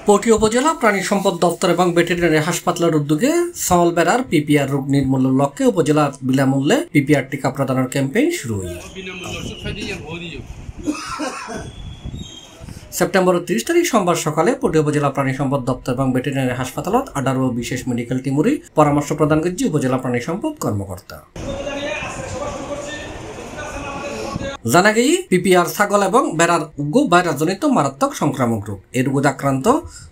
পটিয়া উপজেলা প্রাণী সম্পদ দপ্তর এবং ভেটেরিনারি হাসপাতালের উদ্যোগে সাওয়াল বেড়ার পিপিআর রোগ নির্মূলের লক্ষ্যে উপজেলার বিনামূল্যে পিপিআর টিকা প্রদানের ক্যাম্পেইন শুরু হয়েছে। সেপ্টেম্বর 30 তারিখ সোমবার সকালে পটিয়া উপজেলা প্রাণী সম্পদ দপ্তর এবং ভেটেরিনারি হাসপাতালত আডার ও বিশেষ মেডিকেল টিমুরি পরামর্শ প্রদান করছে উপজেলা প্রাণী সম্পদ কর্মকর্তা। জানা গেছে পিপিআর ছাগল এবং বেড়ার উগ্র ভাইরাসজনিত মারাত্মক সংক্রামক রোগ। এই রোগে আক্রান্ত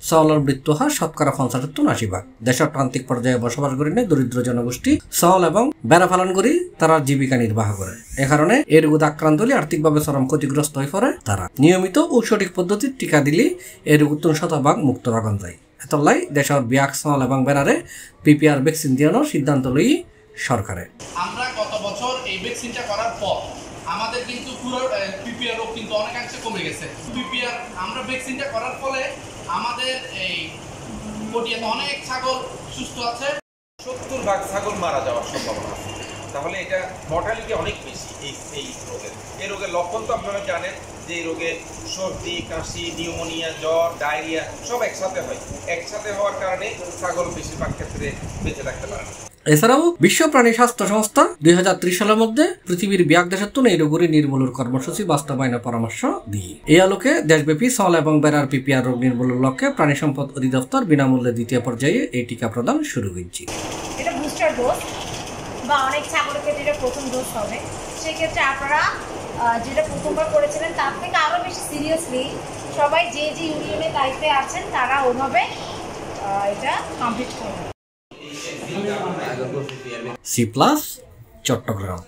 সাওয়ালের মৃত্যু হয় শতকরা 85-80%। দেশের প্রান্তিক পর্যায়ে বসবাস করে দরিদ্র জনগোষ্ঠী সাওয়াল এবং বেড়া পালন করে তারা জীবিকা নির্বাহ করে। এ কারণে এই রোগে আক্রান্ত হলে আর্থিকভাবে চরম ক্ষতিগ্রস্ত হয়ে পড়ে তারা। নিয়মিত ও সঠিক পদ্ধতির টিকা দিলে এই রোগ 70% মুক্ত রাখা যায়। এতলাই দেশের বিয়াক সাওয়াল এবং বেড়ারে পিপিআর ভ্যাকসিন দেওয়ানোর সিদ্ধান্ত লই সরকারে। আমরা গত বছর এই ভ্যাকসিনটা করার পর আমাদের কিন্তু পুরো পিপিআর রোগ কিন্তু অনেকাংশে কমে গেছে। পিপিআর আমরা ভ্যাকসিনটা করার ফলে আমাদের এই পটিয়াতে অনেক ছাগল সুস্থ আছে। 70% ছাগল মারা যাওয়ার সম্ভাবনা আছে। তাহলে এটা মর্টালিটি অনেক বেশি এই রোগের। এই রোগের লক্ষণ তো আপনারা জানেন যে এই রোগে সর্দি, কাশি, নিউমোনিয়া, জ্বর, ডায়রিয়া সব একসাথে হয়। একসাথে হওয়ার কারণে ছাগল বেশিরভাগ ক্ষেত্রে বেঁচে থাকতে পারে না। এছাড়াও বিশ্ব প্রাণী স্বাস্থ্য সংস্থা 2030 সালের মধ্যে পৃথিবীর বিয়াক দেশের তুলনায় এই রোগের নির্মূলের কর্মসূচি বাস্তবায়নের পরামর্শ দিয়ে এই আলোকে দেশব্যাপী সাওয়াল এবং বেড়ার পিপিআর রোগ নির্মূলের লক্ষ্যে প্রাণী সম্পদ অধিদপ্তর বিনামূল্যে দ্বিতীয় পর্যায়ে এই টিকা প্রদান শুরু হয়েছে। এটা বুস্টার ডোজ বা অনেক ছাগলের ক্ষেত্রে এটা প্রথম ডোজ হবে। সেক্ষেত্রে আপনারা যেটা প্রথমবার করেছিলেন তার থেকে আরও বেশি সিরিয়াসলি সবাই যে ইউনিয়নের দায়িত্বে আছেন তারা ওইভাবে এটা কমপ্লিট করবেন। C+ চট্টগ্রাম।